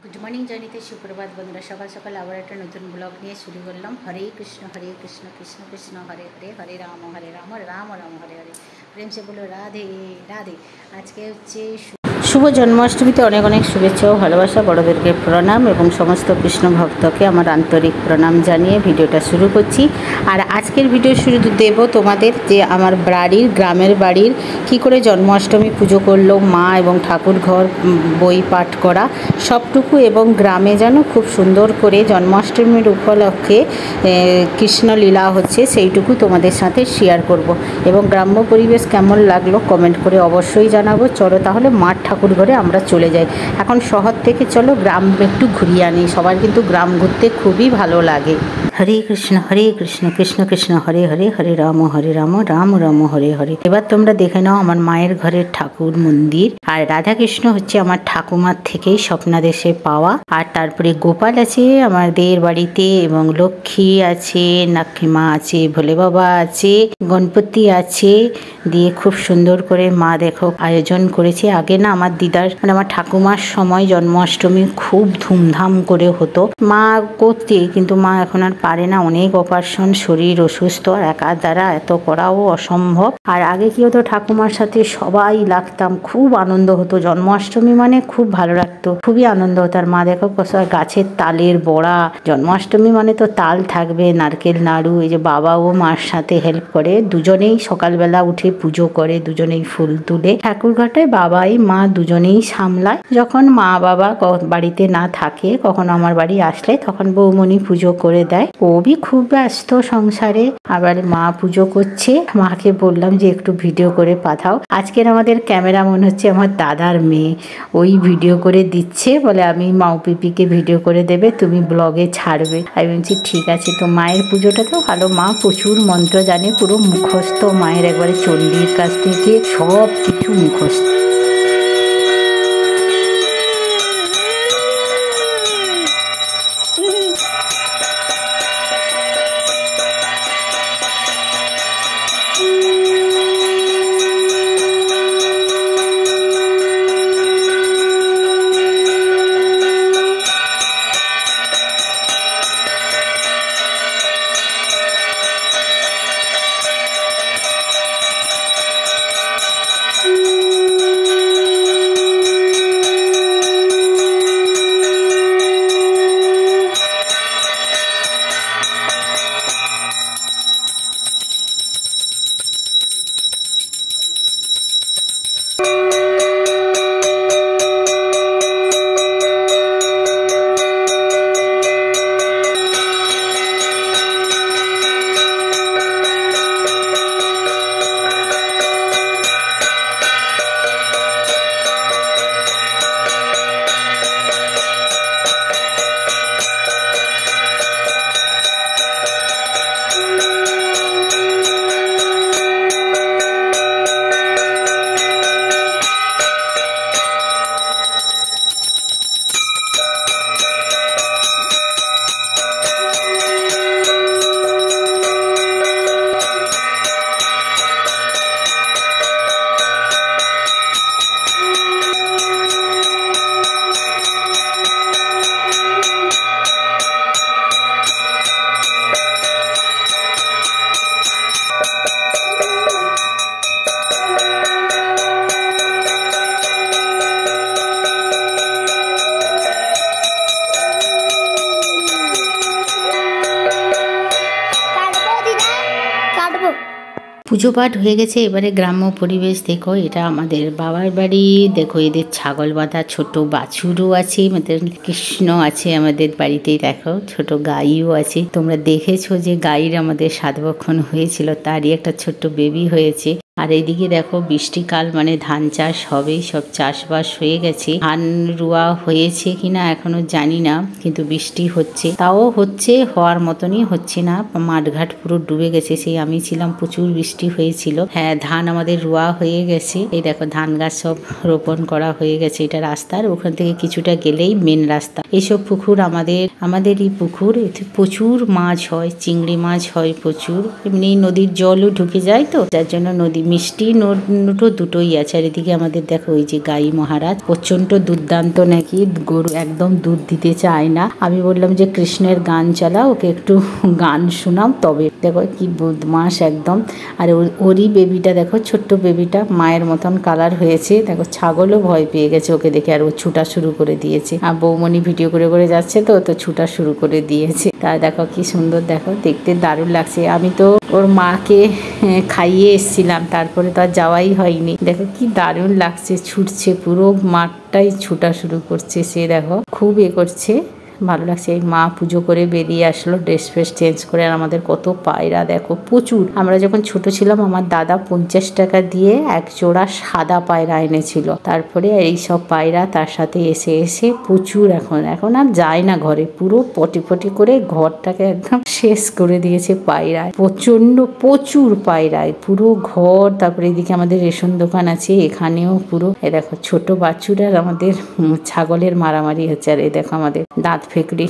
Good morning জানিতে সুপ্রভাত বন্ধুরা। সকাল সকাল আবার একটা নতুন ব্লগ নিয়ে শুরু করলাম। হরে কৃষ্ণ কৃষ্ণ কৃষ্ণ হরে হরে, হরে রাম রাম রাম হরে হরে। প্রেম সে বলো রাধে রাধে। আজকে হচ্ছে শুভ জন্মাষ্টমীতে অনেক অনেক শুভেচ্ছা ও ভালোবাসা, বড়দেরকে প্রণাম এবং সমস্ত কৃষ্ণ ভক্তকে আমার আন্তরিক প্রণাম জানিয়ে ভিডিওটা শুরু করছি। আর আজকের ভিডিও শুরু দেব তোমাদের যে আমার গ্রামের বাড়ির কি করে জন্মাষ্টমী পুজো করলো মা, এবং ঠাকুর ঘর বই পাঠ করা সবটুকু, এবং গ্রামে যেন খুব সুন্দর করে জন্মাষ্টমীর উপলক্ষে কৃষ্ণলীলা হচ্ছে সেইটুকু তোমাদের সাথে শেয়ার করব। এবং গ্রাম্য পরিবেশ কেমন লাগলো কমেন্ট করে অবশ্যই জানাবো। চলো তাহলে মাঠ ঠাকুর ঘরে আমরা চলে যাই। এখন শহর থেকে চলো গ্রাম একটু ঘুরিয়ে আনি। সবার কিন্তু গ্রাম ঘুরতে খুবই ভালো লাগে। হরে কৃষ্ণ কৃষ্ণ কৃষ্ণ হরে হরে, হরে রাম রাম রাম হরে হরে। এবার তোমরা দেখে নাও আমার মায়ের ঘরের ঠাকুর মন্দির। আর রাধাকৃষ্ণ হচ্ছে আমার ঠাকুমার থেকেই স্বপ্নাদেশে পাওয়া। আর তারপরে গোপাল আছে আমাদের বাড়িতে, এবং লক্ষ্মী আছে, নাক্ষিমা আছে, ভোলে বাবা আছে, গণপতি আছে। দিয়ে খুব সুন্দর করে মা দেখো আয়োজন করেছে। আগে না আমার দিদার মানে আমার ঠাকুমার সময় জন্মাষ্টমী খুব ধুমধাম করে হতো। মা করতে, কিন্তু মা এখন আর পারে না, অনেক অপারেশন, শরীর অসুস্থ, আর একার দ্বারা এত করাও অসম্ভব। আর আগে কি হতো, ঠাকুমার সাথে সবাই লাগতাম, খুব আনন্দ হতো। জন্মাষ্টমী মানে খুব ভালো লাগতো, খুবই আনন্দ হতো। আর মা দেখো গাছের তালের বড়া, জন্মাষ্টমী মানে তো তাল থাকবে, নারকেল নাড়ু। এই যে বাবাও মার সাথে হেল্প করে, দুজনেই সকালবেলা উঠে পুজো করে, দুজনেই ফুল তুলে ঠাকুর ঘাটায়, বাবাই মা দুজনেই সামলায়। যখন মা বাবা বাড়িতে না থাকে, কখন আমার বাড়ি আসলে তখন বৌমণি পুজো করে দেয়। ও বি খুব ব্যস্ত সংসারে। আবার মা পুজো করছে, মাকে বললাম যে একটু ভিডিও করে পাঠাও। আজকের আমাদের ক্যামেরা মনে হচ্ছে আমার দাদার মেয়ে, ওই ভিডিও করে দিচ্ছে, বলে আমি মাও পিপিকে ভিডিও করে দেবে, তুমি ব্লগে ছাড়বে। আমি বলছি ঠিক আছে। তো মায়ের পুজোটা তো ভালো, মা প্রচুর মন্ত্র জানে, পুরো মুখস্থ মায়ের, একবারে চণ্ডীর কাছ থেকে সব কিছু মুখস্থ। পুজো পাঠ হয়ে গেছে। এবারে গ্রাম্য পরিবেশ দেখো, এটা আমাদের বাবার বাড়ি। দেখো এদের ছাগল বাঁধা ছোট বাছুরও আছে, আমাদের কৃষ্ণ আছে আমাদের বাড়িতেই। দেখো ছোট গাইও আছে। তোমরা দেখেছো যে গাইর আমাদের 7 বছর হয়েছিল, তারই একটা ছোট্ট বেবি হয়েছে। আর এইদিকে দেখো বৃষ্টিকাল মানে ধান চাষ হবে, সব চাষবাস হয়ে গেছে। ধান রোয়া হয়েছে কিনা এখনো জানি না, কিন্তু বৃষ্টি হচ্ছে, তাও হচ্ছে, হওয়ার মতনই হচ্ছে না। মাঠঘাট পুরো ডুবে গেছে। সেই আমি ছিলাম, প্রচুর বৃষ্টি হয়েছিল। হ্যাঁ, ধান আমাদের রোয়া হয়ে গেছে। এই দেখো ধান গাছ সব রোপণ করা হয়ে গেছে। এটা রাস্তার ওখান থেকে কিছুটা গেলেই মেন রাস্তা। এইসব পুকুর আমাদেরই পুকুর। এতে প্রচুর মাছ হয়, চিংড়ি মাছ হয় প্রচুর। এমনি নদীর জলও ঢুকে যায়, তো যার জন্য নদী মিষ্টি নোটো দুটোই আছে। আর এদিকে আমাদের দেখো ওই যে গাই মহারাজ প্রচন্ড দুর্দান্ত নাকি, গরু একদম দুধ দিতে চায় না। আমি বললাম যে কৃষ্ণের গান চালা, ওকে একটু গান শোনাও তবে। দেখো কি বদমাস একদম। আর ওরই বেবিটা দেখো, ছোট্ট বেবিটা মায়ের মতন কালার হয়েছে। দেখো ছাগলও ভয় পেয়ে গেছে ওকে দেখে, আর ও ছুটা শুরু করে দিয়েছে। আর বৌমনি ভিডিও করে করে যাচ্ছে তো ছুটা শুরু করে দিয়েছে। তা দেখো কি সুন্দর, দেখো দেখতে দারুণ লাগছে। আমি তো ওর মাকে খাইয়ে এসছিলাম, তারপরে তো আর যাওয়াই হয়নি। দেখো কি দারুণ লাগছে, ছুটছে পুরো মাঠটাই ছুটা শুরু করছে সে। দেখো খুব করছে, ভালো লাগছে। এই মা পুজো করে বেরিয়ে আসলো ড্রেস ফ্রেস চেঞ্জ করে। আর আমাদের কত পায়রা দেখো, প্রচুর। আমরা যখন ছোট ছিলাম আমার দাদা 50 টাকা দিয়ে এক জোড়া সাদা পায়রা এনেছিল। তারপরে এই সব পায়রা তার সাথে এসে এসে প্রচুর। এখন আর যায় না ঘরে, পুরো পটি পটি করে ঘরটাকে একদম শেষ করে দিয়েছে পায়রায়। প্রচুর পায়রায় পুরো ঘর। তারপরে এদিকে আমাদের রেশন দোকান আছে, এখানেও পুরো। এ দেখো ছোট বাছুর আর আমাদের ছাগলের মারামারি হচ্ছে। আর এই দেখো আমাদের দাঁত ফেকড়ি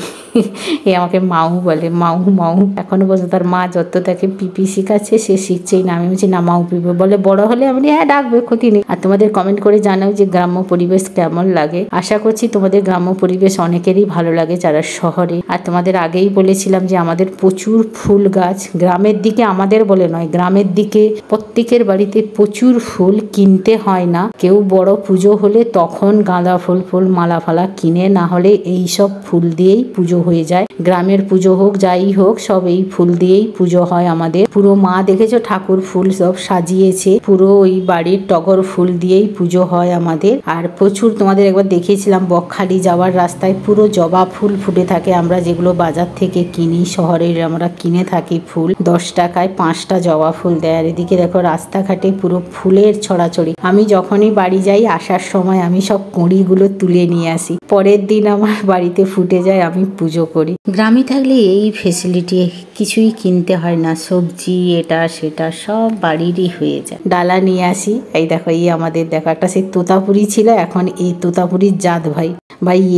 এ আমাকে মাউ বলে, মাউ মাউ। এখনো পর্যন্ত তার মা যত তাকে পিপি শিখাচ্ছে সে শিখছেই না। আমি বলছি না মাউ পিপি বলে, বড় হলে আমি হ্যাঁ ডাকবে, ক্ষতি নেই। আর তোমাদের কমেন্ট করে জানাও যে গ্রাম্য পরিবেশ কেমন লাগে। আশা করছি তোমাদের গ্রাম্য পরিবেশ অনেকেরই ভালো লাগে যারা শহরে। আর তোমাদের আগেই বলেছিলাম যে আমাদের প্রচুর ফুল গাছ, গ্রামের দিকে আমাদের বলে নয়, গ্রামের দিকে প্রত্যেকের বাড়িতে প্রচুর ফুল, কিনতে হয় না। কেউ বড় পুজো হলে তখন গাঁদা ফুল মালা ফালা কিনে, না হলে এই সব ফুল দিয়েই পুজো হয়ে যায়। গ্রামের পুজো হোক যাই হোক সব এই ফুল দিয়েই পুজো হয় আমাদের। পুরো মা দেখেছো ঠাকুর ফুল সব সাজিয়েছে, পুরো ওই বাড়ির টগর ফুল দিয়েই পুজো হয় আমাদের। আর প্রচুর তোমাদের একবার দেখিয়েছিলাম বকখালি যাওয়ার রাস্তায় পুরো জবা ফুল ফুটে থাকে। আমরা যেগুলো বাজার থেকে কিনি, শহরের আমরা কিনে থাকি ফুল, 10 টাকায় 5টা জবা ফুল দেয়। আর এদিকে দেখো রাস্তাঘাটে পুরো ফুলের ছড়াছড়ি। আমি যখনই বাড়ি যাই আসার সময় আমি সব কুঁড়িগুলো তুলে নিয়ে আসি, পরের দিন আমার বাড়িতে ফুটে যায়, আমি পুজো করি। গ্রামে থাকলে এই ফেসিলিটি, কিছুই কিনতে হয় না, সবজি এটা সেটা সব বাড়িরই হয়ে যায়। ডালা নিয়ে আসি। এই দেখো এই আমাদের দেখো একটা সেই তোতাপুরি ছিল, এখন এই তোতাপুরির জাত ভাই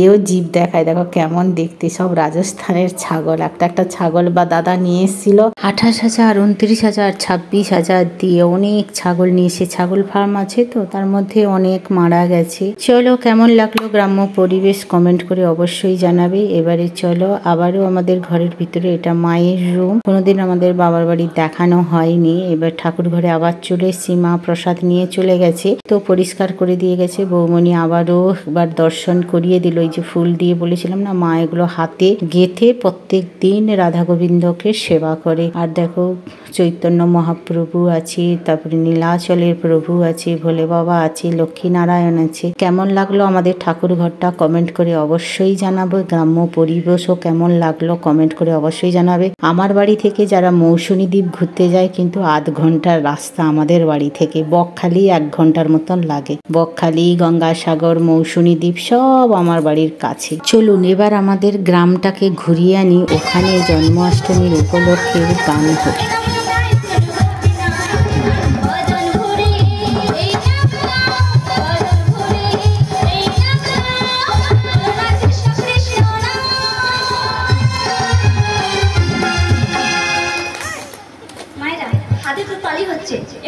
এও জীব দেখায়। দেখো কেমন দেখতে, সব রাজস্থানের ছাগল। একটা ছাগল বা দাদা নিয়ে এসেছিল 28,000, 29,000, 26,000 দিয়ে অনেক ছাগল নিয়ে এসে। ছাগল ফার্ম আছে তো, তার মধ্যে অনেক মারা গেছে। চলো কেমন লাগলো গ্রাম্য পরিবেশ কমেন্ট করে অবশ্যই জানাবে। এবারে চলো আবারও আমাদের ঘরের ভিতরে, এটা মায়ের রুম, কোনোদিন আমাদের বাবার বাড়ি দেখানো হয়নি। এবার ঠাকুর ঘরে আবার চলে এসেছি, মা প্রসাদ নিয়ে চলে গেছে তো পরিষ্কার করে দিয়ে গেছে। বৌমনি আবারও একবার দর্শন করিয়ে দিল। এই যে ফুল দিয়ে বলেছিলাম না, মা এগুলো হাতে গেথে প্রত্যেক দিন রাধা গোবিন্দকে সেবা করে। আর দেখো চৈতন্য মহাপ্রভু আছে, তারপরে নীলাচলের প্রভু আছে, ভোলে বাবা আছে, লক্ষ্মী নারায়ণ আছে। কেমন লাগলো আমাদের ঠাকুর ঘরটা কমেন্ট করে অবশ্যই জানাবো। গ্রাম্য পরিবেশও কেমন লাগলো কমেন্ট করে অবশ্যই জানাবে। আমার বাড়ি থেকে যারা মৌসুমী দ্বীপ ঘুরতে যায় কিন্তু 8 ঘন্টার রাস্তা আমাদের বাড়ি থেকে, বকখালি 1 ঘন্টার মতন লাগে। বকখালি, গঙ্গাসাগর, মৌসুমী দ্বীপ সব আমার বাড়ির কাছে। চলুন এবার আমাদের গ্রামটাকে ঘুরিয়ে আনি। ওখানে জন্মাষ্টমীর উপলক্ষে গান হচ্ছে।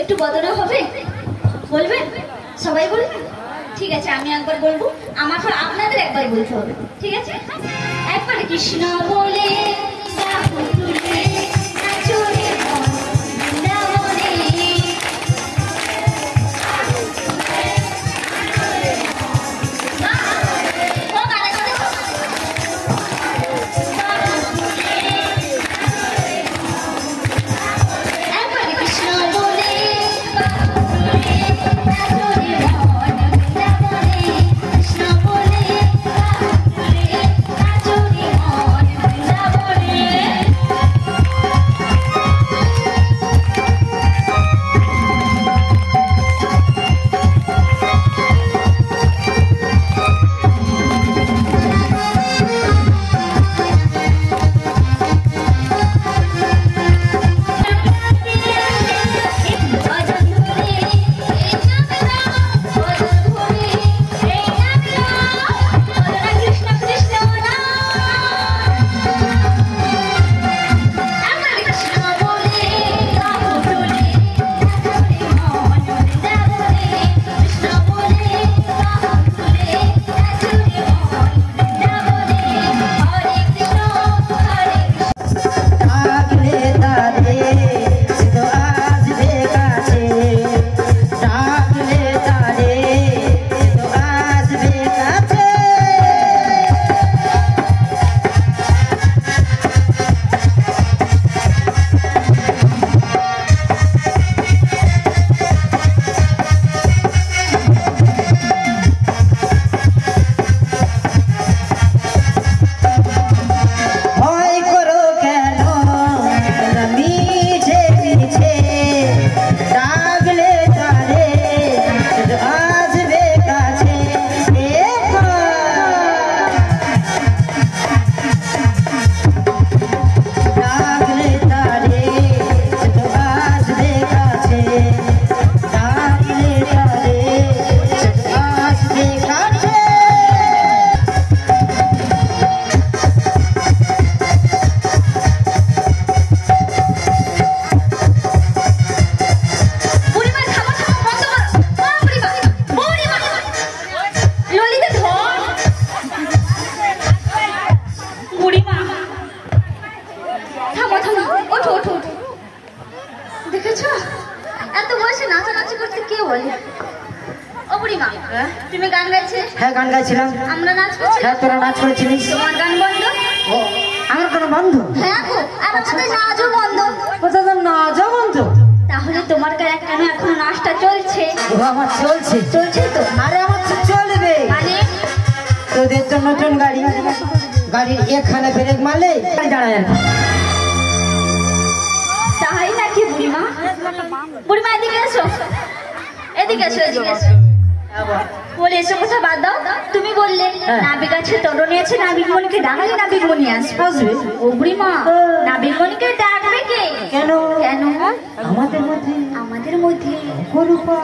একটু বদলে হবে, বলবেন? সবাই বলবেন? ঠিক আছে, আমি একবার বলবো, আমাকে আপনাদের একবার বলতে হবে, ঠিক আছে? একবার কৃষ্ণ বলে হ্যাঁ গান গাইছিলাম। আমরা নাচ করছি। হ্যাঁ তোরা নাচ করেছিলিস। তোমার গান বন্ধ? ও আমার কোনো বন্ধু? হ্যাঁ গো, আর আমাদের নাচও বন্ধ। কোথাও তো নাচও বন্ধু? তাহলে তোমার কেন এখন নাচটা চলছে? ও আমার চলছে। চলছে তো? আরে আমার তো চলবে। মানে তোদের তো নতুন গাড়ি, গাড়ির এখানে ব্রেক মারলে দাঁড়ায় না। তাই নাকি বুড়িমা? বুড়িমা এদিকে এসো, এদিকে এসো, এদিকে এসো। বলে এসো কথা বাদ দাও। তুমি বললে নাবিক আছে, তরুণী আছে, নাবিকমণিকে ডাকলে নাবিকমণি আসবে। ও বুড়িমা, নাবিকমণিকে ডাকবে কে? কেন? কেন? আমাদের মধ্যে অপরূপা।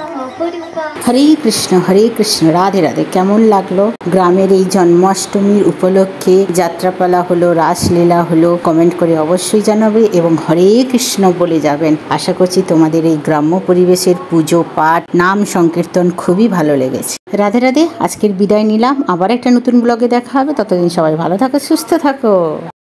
হরে কৃষ্ণ রাধে রাধে। কেমন লাগলো গ্রামের এই জন্মাষ্টমীর উপলক্ষে যাত্রাপালা হলো, রাসলীলা হলো? কমেন্ট করে অবশ্যই জানাবে এবং হরে কৃষ্ণ বলে যাবেন। আশা করছি তোমাদের এই গ্রাম্য পরিবেশের পুজো পাঠ নাম সংকীর্তন খুবই ভালো লেগেছে। রাধে রাধে। আজকের বিদায় নিলাম, আবার একটা নতুন ব্লগে দেখা হবে। ততদিন সবাই ভালো থাকো, সুস্থ থাকো।